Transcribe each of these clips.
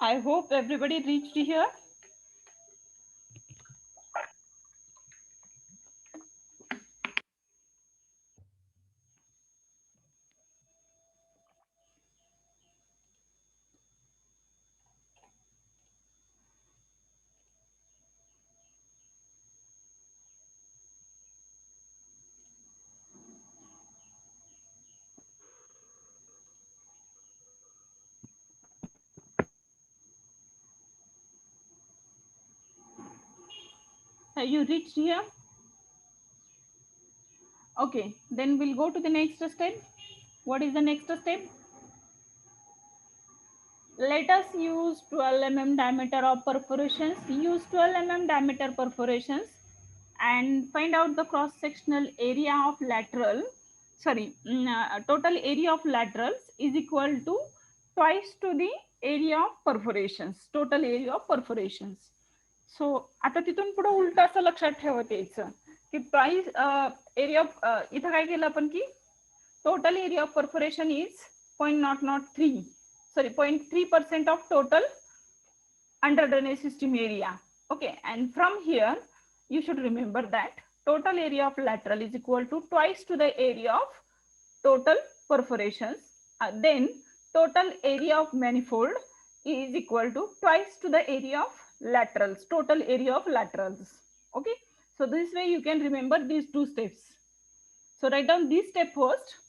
I hope everybody reached here. Have you reached here? Okay, then we'll go to the next step. What is the next step? Let us use 12 mm diameter of perforations. Use 12 mm diameter perforations and find out the cross sectional area of lateral. Total area of laterals is equal to twice to the area of perforations. Total area of perforations. सो आता तिथून पुढे उलट असं लक्षात ठेवत यायचं की price area of इथं काय केलं आपण की total area of perforation is 0.003, sorry 0.3% of total under drainage system area. Okay, and from here you should remember that total area of lateral is equal to twice to the area of total perforations. Then total area of manifold is equal to twice to the area of laterals, total area of laterals. Okay, so this way you can remember these two steps. So write down this step first.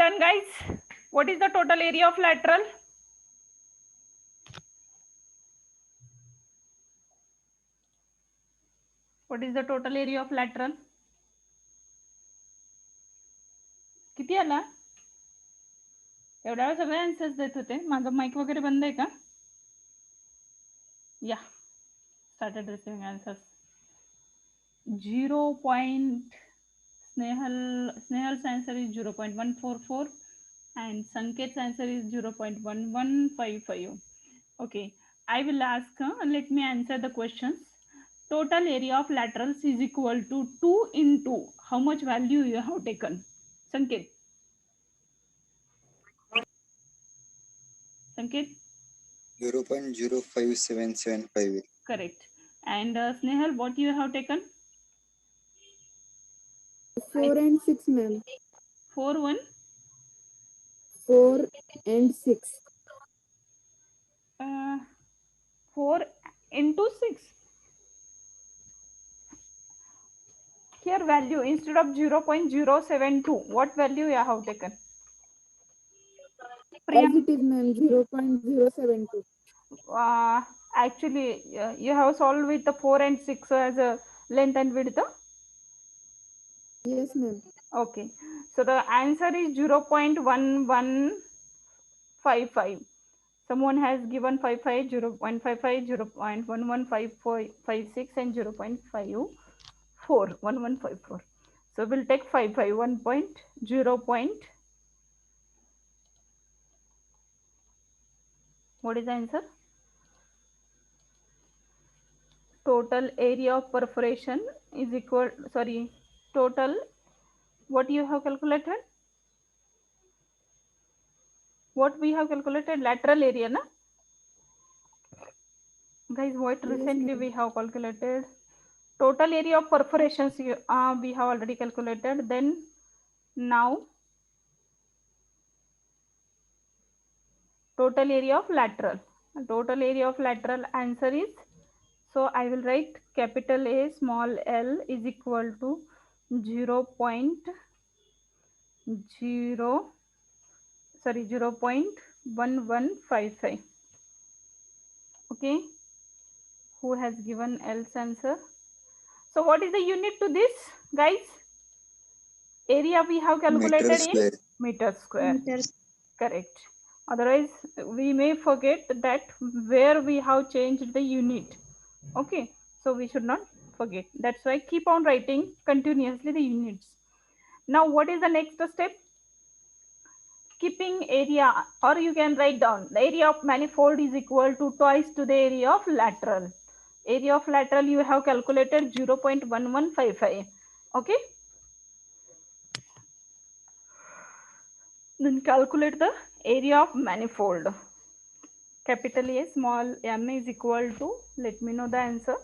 Done, guys. What is the total area of lateral? What is the total area of lateral? किती आला? एवढ्या वेळ सगळे answers देत होते. माझा mike वगैरे बंद आहे का? या started receiving answers. 0. Snehal's answer is 0.144 and Sanket's answer is 0.1155. Okay, I will ask, let me answer the questions. Total area of laterals is equal to 2 into how much value you have taken? Sanket. Sanket? 0.05775. Correct. And Snehal, what you have taken? 4 and 6, ma'am. 4, 1? 4 and 6. 4 into 6. Here value instead of 0.072, what value you have taken? As it is, ma'am, 0.072. Actually, you have solved with the 4 and 6 as a length and width? Yes, ma'am. Okay. So the answer is 0.1155. Someone has given 55, 0.55, 0.1156 and 0.54, 1154. So we'll take 55, 1.0. What is the answer? Total area of perforation is equal, sorry, total, what you have calculated? What we have calculated? Lateral area, na? Guys, what Yes, recently ma'am. we have calculated? Total area of perforations we have already calculated. Then now total area of lateral. Total area of lateral answer is, so I will write capital A small l is equal to 0.1155. Okay, who has given L's answer? So what is the unit to this, guys? Area we have calculated in meter square. Correct. Otherwise we may forget that where we have changed the unit. Okay, so we should not forget. That's why keep on writing continuously the units. Now what is the next step? Keeping area, or you can write down the area of manifold is equal to twice to the area of lateral. Area of lateral you have calculated 0.1155. Okay, then calculate the area of manifold. Capital A small m is equal to, let me know the answer.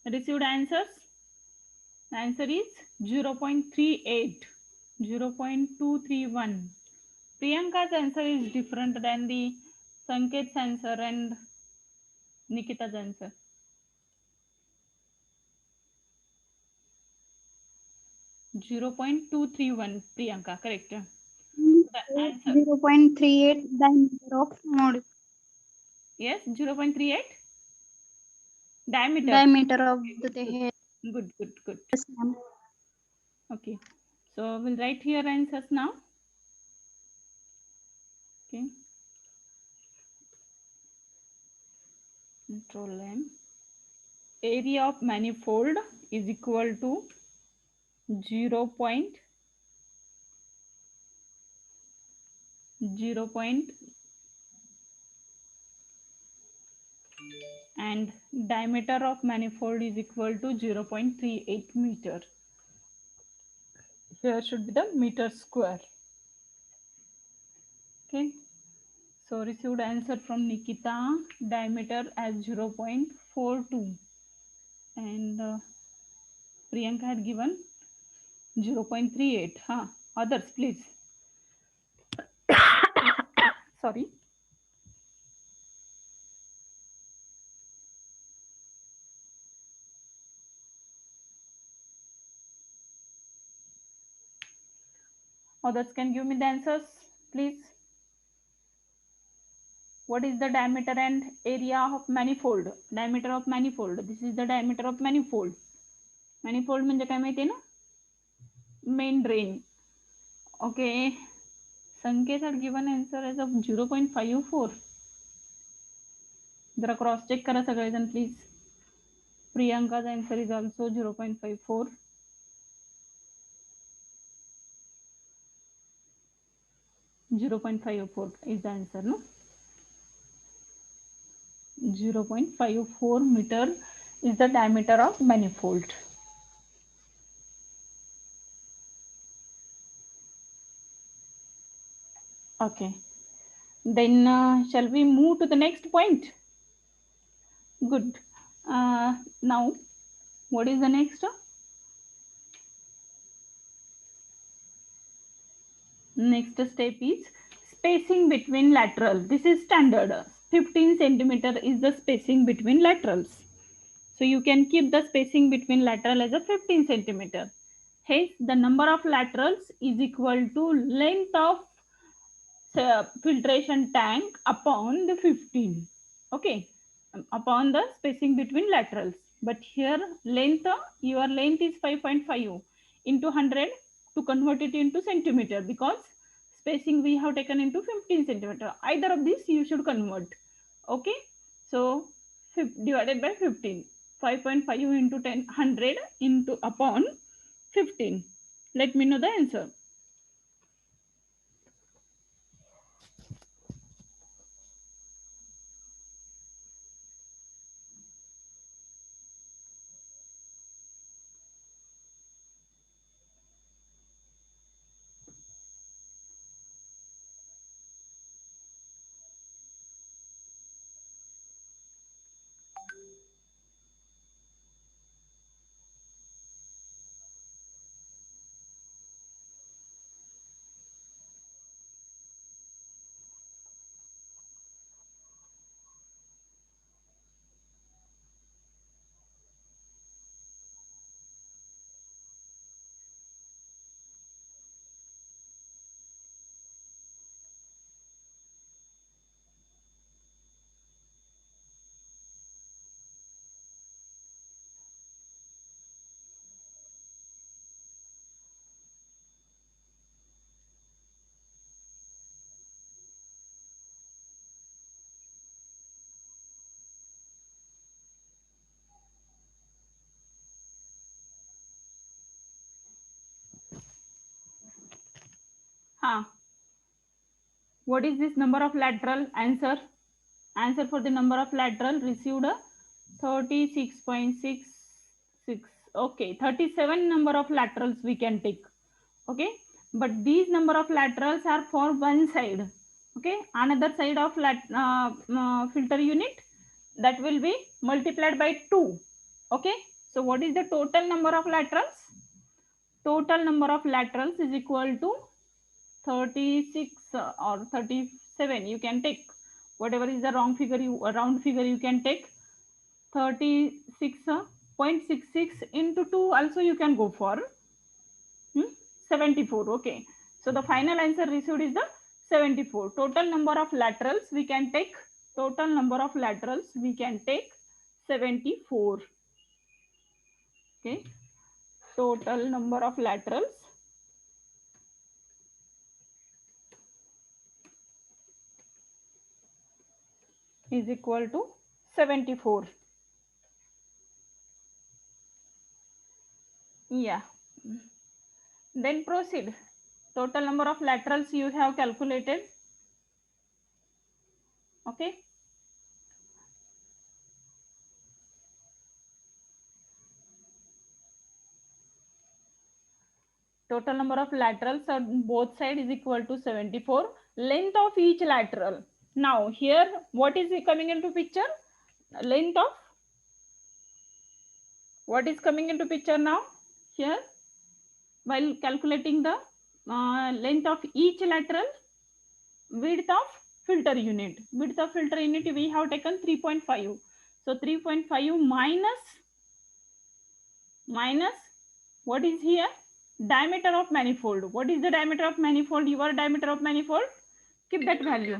Received answers. The answer is 0.38, 0.231. Priyanka's answer is different than the Sanket's answer and Nikita's answer. Zero point 231, Priyanka, correct. The answer. 0.38 diameter of mode. Yes, 0.38 diameter. Diameter of the hair. Good, good, good. Yes, ma'am. Okay, so we'll write here answers now. Okay. Control M. Area of manifold is equal to 0.0. And diameter of manifold is equal to 0.38 meter. Here should be the meter square. Okay. So received answer from Nikita, diameter as 0.42 and Priyanka had given 0.38. Others please. Sorry. Others can give me the answers, please. What is the diameter and area of manifold? Diameter of manifold. This is the diameter of manifold. Manifold म्हणजे काय माहिती ना? Main drain. Okay. Sanket had given answer as of 0.54. जरा cross check करा सगळेजण please. Priyanka's answer is also 0.54. is the answer, no? 0.54 meter is the diameter of manifold. Okay. Then shall we move to the next point? Good. Now, what is the next? Next step is spacing between lateral. This is standard. 15 centimeter is the spacing between laterals. So you can keep the spacing between lateral as a 15 centimeter. Hence, the number of laterals is equal to length of filtration tank upon the 15. Okay, upon the spacing between laterals. But here length, your length is 5.5 into 100 to convert it into centimeter, because spacing we have taken into 15 centimeter. Either of these you should convert. Okay, so divided by 15. 5.5 into 10, 100 into upon 15. Let me know the answer. What is this number of lateral? Answer for the number of lateral received 36.66. Okay, 37 number of laterals we can take. Okay, but these number of laterals are for one side. Okay, another side of filter unit, that will be multiplied by 2. Okay, so what is the total number of laterals? Total number of laterals is equal to 36 or 37. You can take whatever is the wrong figure, round figure you can take. 36.66 into 2 also you can go for 74. Okay, so the final answer received is the 74. Total number of laterals we can take, total number of laterals we can take 74. Okay, total number of laterals is equal to 74. Yeah, then proceed. Total number of laterals you have calculated. Okay, total number of laterals on both sides is equal to 74. Length of each lateral. Now here what is coming into picture? Length of, what is coming into picture now? Here, while calculating the length of each lateral, width of filter unit. Width of filter unit we have taken 3.5. So 3.5 minus what is here? Diameter of manifold. What is the diameter of manifold? Your diameter of manifold? Keep that value.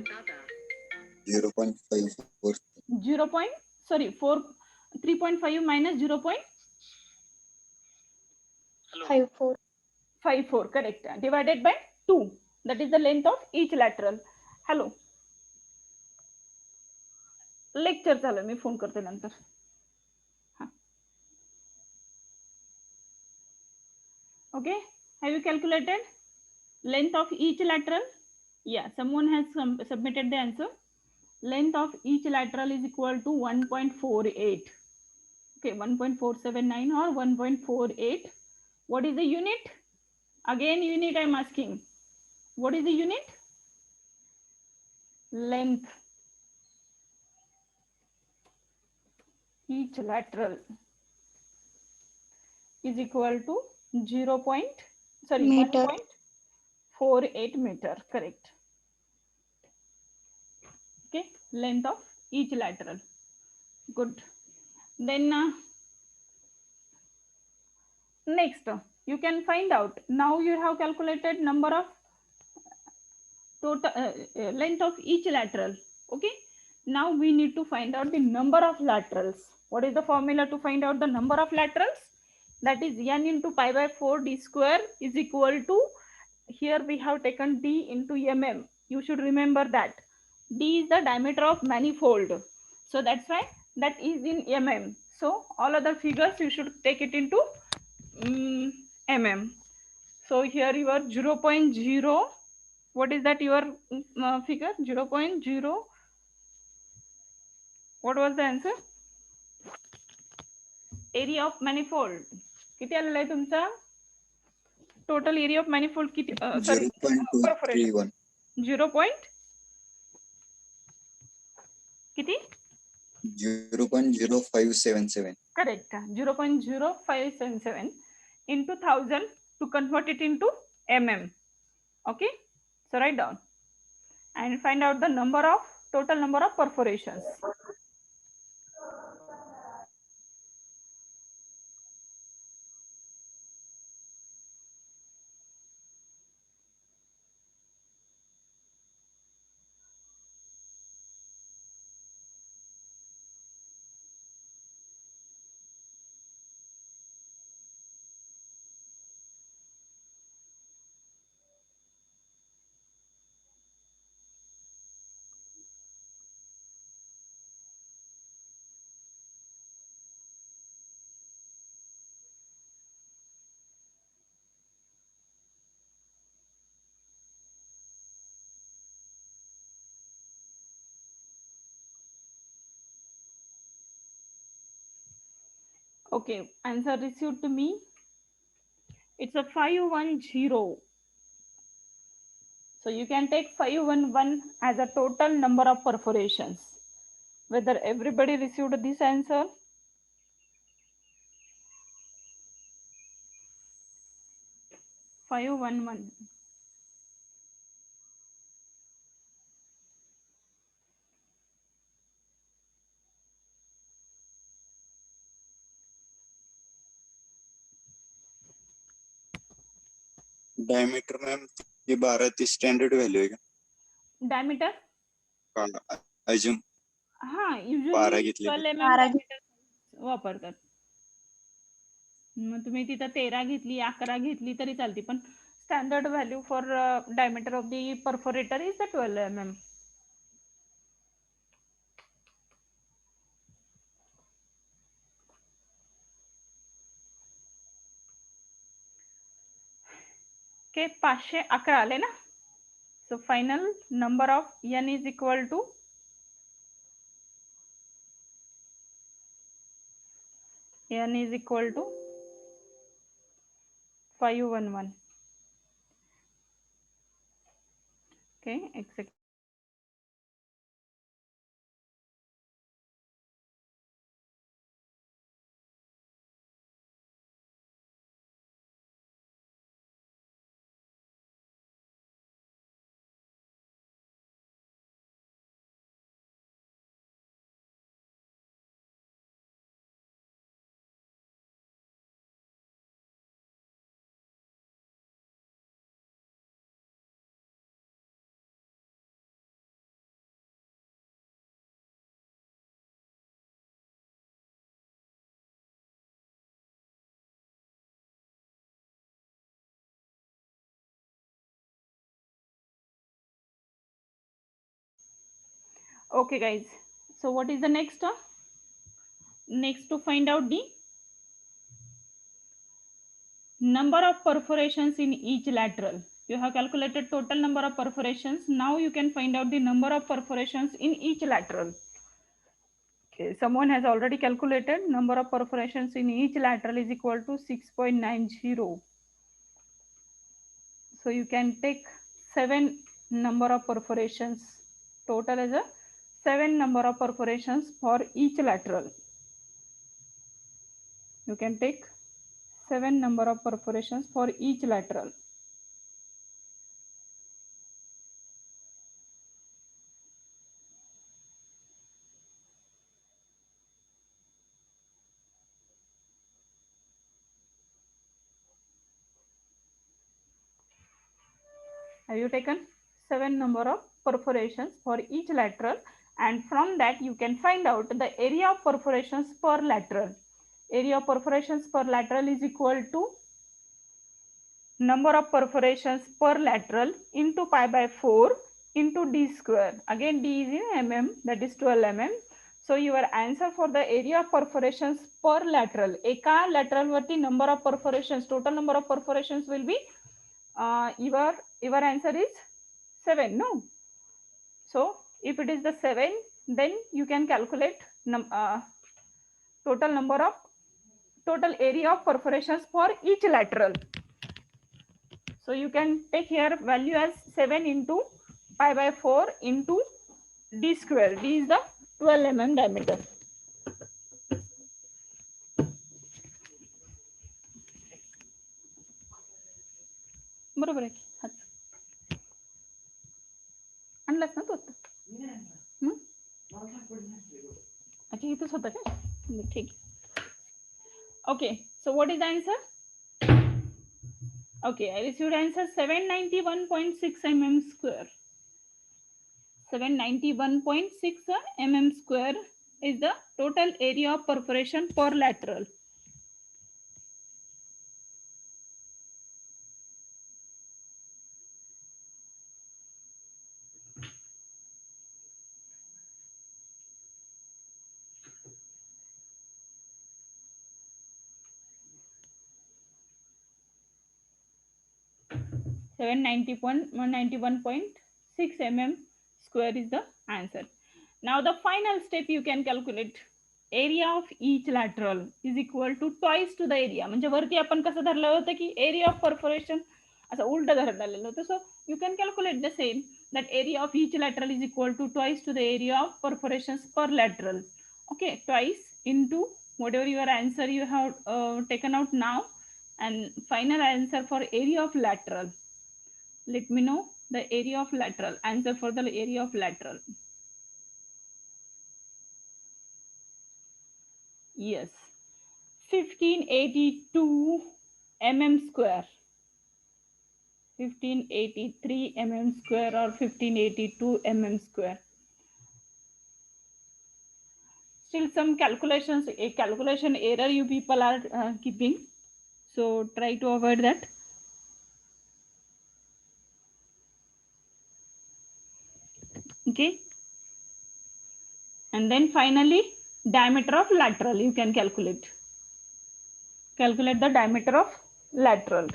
0.54. 0. Sorry, 3.5 minus 54. 0.54, correct. Divided by 2. That is the length of each lateral. Hello. Lecture चालू, मी phone करते नंतर. Okay, have you calculated length of each lateral? Yeah, someone has submitted the answer. Length of each lateral is equal to 1.48. Okay, 1.479 or 1.48. What is the unit? Again, unit I'm asking. What is the unit? Length. Each lateral is equal to 1.48 meter, correct. Okay, length of each lateral. Good. Then next you can find out. Now you have calculated number of total length of each lateral. Okay, now we need to find out the number of laterals. What is the formula to find out the number of laterals? That is n into pi by 4 d square is equal to, here we have taken d into mm. You should remember that d is the diameter of manifold, so that's why that is in mm. So all other figures you should take it into mm. So here you are 0.0. What is that your figure? 0.0. What was the answer? Area of manifold. किती आलेला आहे तुमचा? Total area of manifold किती? Sorry, 0.231. 0. किती? 0.0577. Correct. 0.0577 into 1000 to convert it into mm. Okay, so write down and find out the total number of perforations. Okay, answer received to me. It's a 510. So you can take 511 as a total number of perforations. Whether everybody received this answer? 511. Diameter ma'am ये 12 standard value है diameter का अजून हा 12 usually घेतलेली 12 mm 12 diameter वापरतात. मग तुम्ही तिथं 13 घेतली 11 घेतली तरी चालते, पण standard value for diameter of the perforator is the 12 mm. Okay 511 आले ना. So final number of n is equal to n is equal to 511. Okay, exactly. Okay guys, so what is the next? Next to find out the number of perforations in each lateral. You have calculated total number of perforations. Now you can find out the number of perforations in each lateral. Okay, someone has already calculated number of perforations in each lateral is equal to 6.90. So you can take 7 number of perforations. Total is a 7 number of perforations for each lateral. You can take 7 number of perforations for each lateral. Have you taken 7 number of perforations for each lateral, and from that you can find out the area of perforations per lateral. Area of perforations per lateral is equal to number of perforations per lateral into pi by 4 into d square. Again d is in mm, that is 12 mm. So your answer for the area of perforations per lateral, eka lateral varti number of perforations, total number of perforations will be your answer is 7, no? So if it is the 7, then you can calculate total area of perforations for each lateral. So you can take here value as 7 into pi by 4 into d square. D is the 12 mm diameter. बरोबर आहे की हाच आणलास ना तो अच्छा इथंच होता का ठीक. Okay, so what is the answer? Okay, I received answer 791.6 mm square. 791.6 mm square is the total area of perforation per lateral. Seven 91.6 mm square is the answer. Now the final step you can calculate area of each lateral is equal to twice to the area. म्हणजे वरती आपण कसं धरलं होतं की area of perforation असं उलट धरत आलेलं होतं. So you can calculate the same, that area of each lateral is equal to twice to the area of perforations per lateral. Okay, twice into whatever your answer you have taken out now, And final answer for area of lateral. Let me know the area of lateral. Answer for the area of lateral. Yes, 1582 mm square. 1583 mm square or 1582 mm square. Still some calculations, a calculation error you people are keeping. So try to avoid that. Okay. And then finally, diameter of lateral you can calculate. Calculate the diameter of lateral.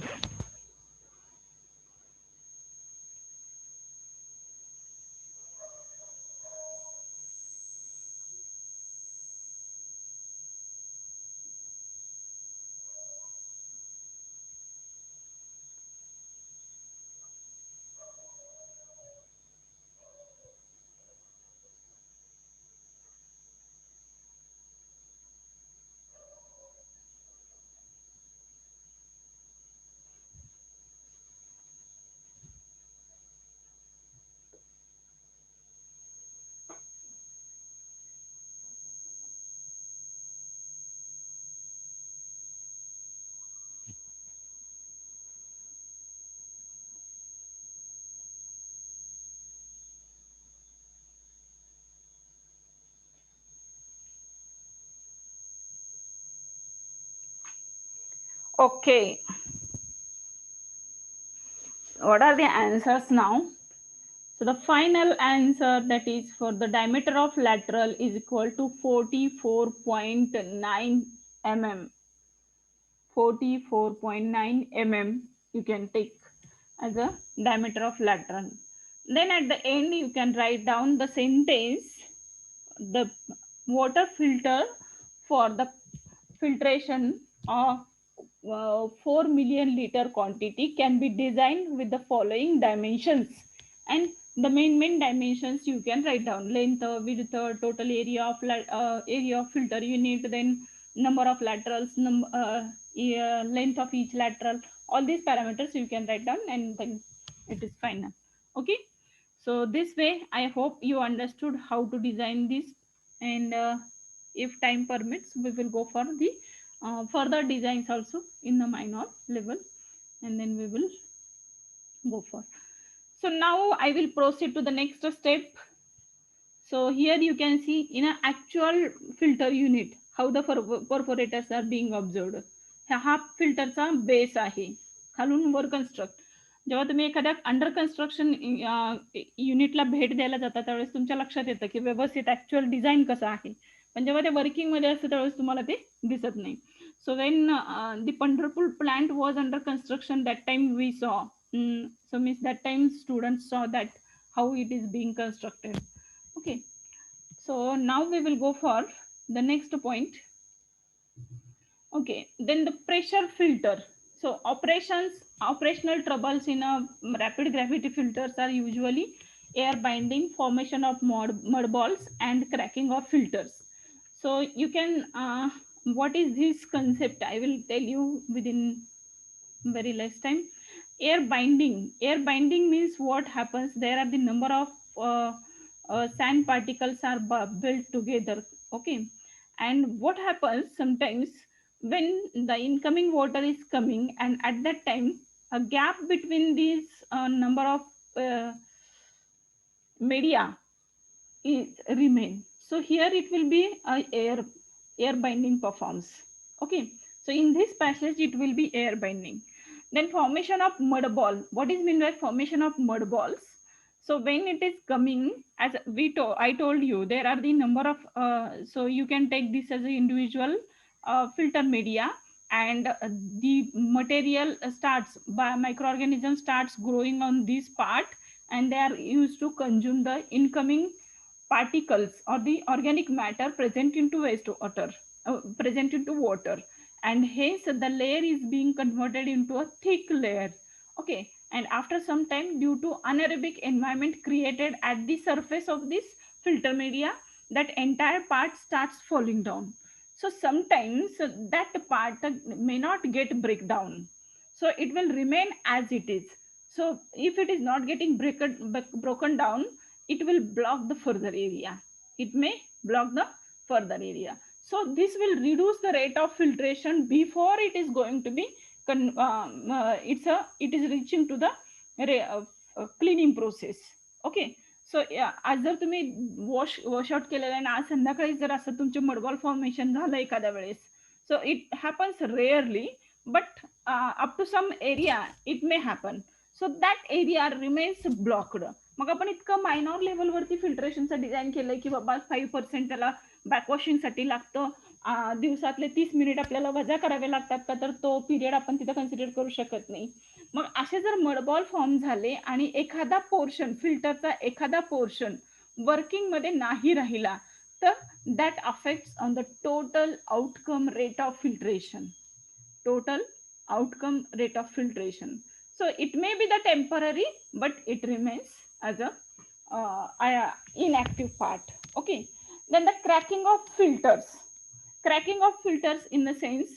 Okay. What are the answers now? So the final answer, that is for the diameter of lateral, is equal to 44.9 mm. 44.9 mm you can take as a diameter of lateral. Then at the end you can write down the sentence, the water filter for the filtration of 4 million liter quantity can be designed with the following dimensions. And the main dimensions you can write down: length, width, total area of filter unit, then number of laterals, length of each lateral. All these parameters you can write down, and then it is final. Okay. So this way, I hope you understood how to design this, and if time permits, we will go for the further designs also in the minor level, and then we will go for. So now I will proceed to the next step. So here you can see in an actual filter unit how the perforators are being observed. हा फिल्टरचा base आहे, खालून वर construct. जेव्हा तुम्ही एखाद्या under construction युनिटला भेट द्यायला जाता त्यावेळेस तुमच्या लक्षात येतं की व्यवस्थित ऍक्च्युअल डिझाईन कसं आहे, पण जेव्हा ते वर्किंग मध्ये असतं त्यावेळेस तुम्हाला ते दिसत नाही. So when the Pandharpur plant was under construction, that time we saw. So means that time students saw that how it is being constructed. Okay. So now we will go for the next point. Okay. Then the pressure filter. So operational troubles in a rapid gravity filters are usually air binding, formation of mud balls, and cracking of filters. So you can, what is this concept? I will tell you within very less time. Air binding. Air binding means what happens? There are the number of sand particles are built together. Okay. And what happens sometimes when the incoming water is coming, and at that time a gap between these number of media is remain. So here it will be air binding performs. Okay. So in this passage it will be air binding. Then formation of mud ball. What is meant by formation of mud balls? So when it is coming, as I told you, there are the number of, so you can take this as an individual filter media, and the material starts, by microorganism starts growing on this part, and they are used to consume the incoming particles or the organic matter present into wastewater, present into water, and hence the layer is being converted into a thick layer. Okay. And after some time, due to anaerobic environment created at the surface of this filter media, that entire part starts falling down. So sometimes that part may not get breakdown. So it will remain as it is. So if it is not getting broken down, it will block the further area. It may block the further area. So this will reduce the rate of filtration before it is going to be, it is reaching to the cleaning process. Okay. सो आज जर तुम्ही washout केलेलं आहे आणि आज संध्याकाळी जर असं तुमचे मडबॉल फॉर्मेशन झालं एखाद्या वेळेस, so it happens rarely, but up to some area it may happen. So that area remains blocked. मग आपण इतकं मायनॉर लेवलवरती फिल्ट्रेशनचं डिझाईन केलंय की बाबा 5% त्याला बॅकवॉशिंगसाठी लागतं, दिवसातले 30 मिनिट आपल्याला वजा करावे लागतात का, तर तो पिरियड आपण तिथं कन्सिडर करू शकत नाही. मग असे जर मडबॉल फॉर्म झाले आणि एखादा पोर्शन फिल्टरचा एखादा पोर्शन वर्किंग मध्ये नाही राहिला, तर that affects on the total outcome rate of filtration. Total outcome rate of filtration. So it may be the temporary, but it remains as a inactive part. Okay. Then the cracking of filters. Cracking of filters in the sense,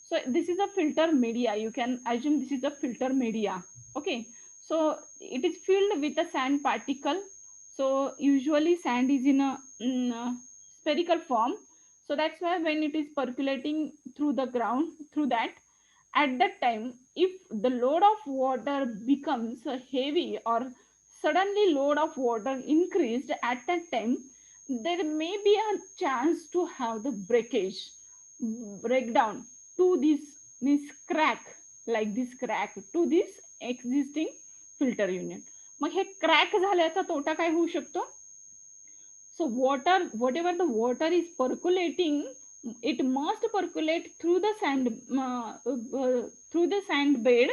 so this is a filter media. You can assume this is a filter media. Okay. So it is filled with a sand particle. So usually sand is in a spherical form. So that's why when it is percolating through the ground, through that, at that time, if the load of water becomes heavy or suddenly load of water increased, at that time there may be a chance to have the breakdown to this crack, like this crack to this existing filter unit. मग हे crack झाल्याचा तोटा काय होऊ शकतो? So water, whatever the water is percolating, it must percolate through the sand bed.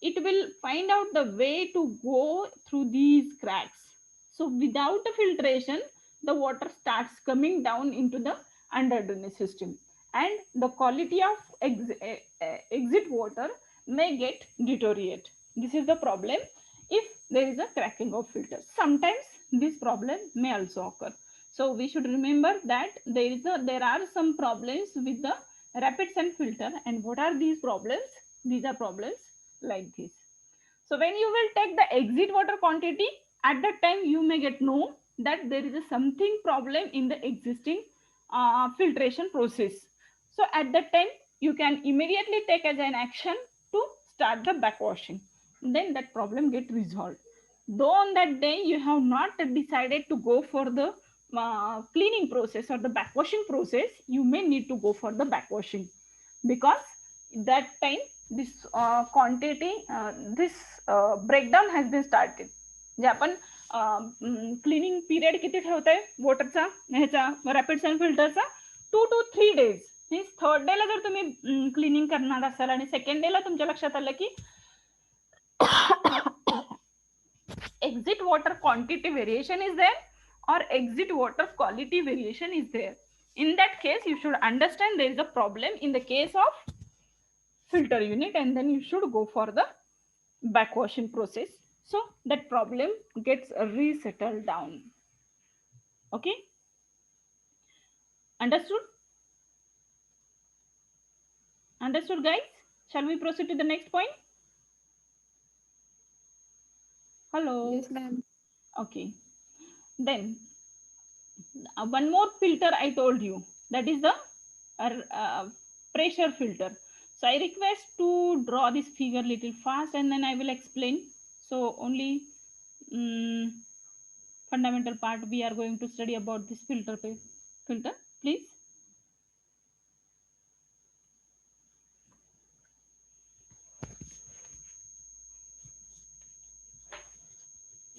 It will find out the way to go through these cracks. So without the filtration, the water starts coming down into the under drainage system, and the quality of exit water may get deteriorate. This is the problem if there is a cracking of filters. Sometimes this problem may also occur. So we should remember that there are some problems with the rapid sand filter. And what are these problems? These are problems like this. So when you will take the exit water quantity, at that time you may get know that there is a something problem in the existing filtration process. So at that time you can immediately take as an action to start the backwashing. Then that problem get resolved. Though on that day you have not decided to go for the cleaning process or the backwashing process, you may need to go for the backwashing, because that time this quantity, this breakdown has been started. जे आपण cleaning period किती ठेवतोय वॉटरचा, ह्याचा rapid sand फिल्टरचा, 2 to 3 days. Means third डेला जर तुम्ही cleaning करणार असाल आणि सेकंड डेला तुमच्या लक्षात आलं की exit water quantity variation is there or exit water quality variation is there, in that case you should understand there is a problem in the case of filter unit, and then you should go for the backwashing process. So that problem gets resettled down. Okay. Understood? Understood, guys? Shall we proceed to the next point? Hello. Yes, ma'am. Okay. Then one more filter I told you, that is the pressure filter. So I request to draw this figure little fast, and then I will explain. So only fundamental part we are going to study about this filter. Please.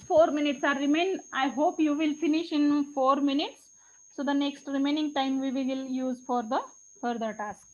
Four minutes are remain. I hope you will finish in 4 minutes. So the next remaining time we will use for the further task.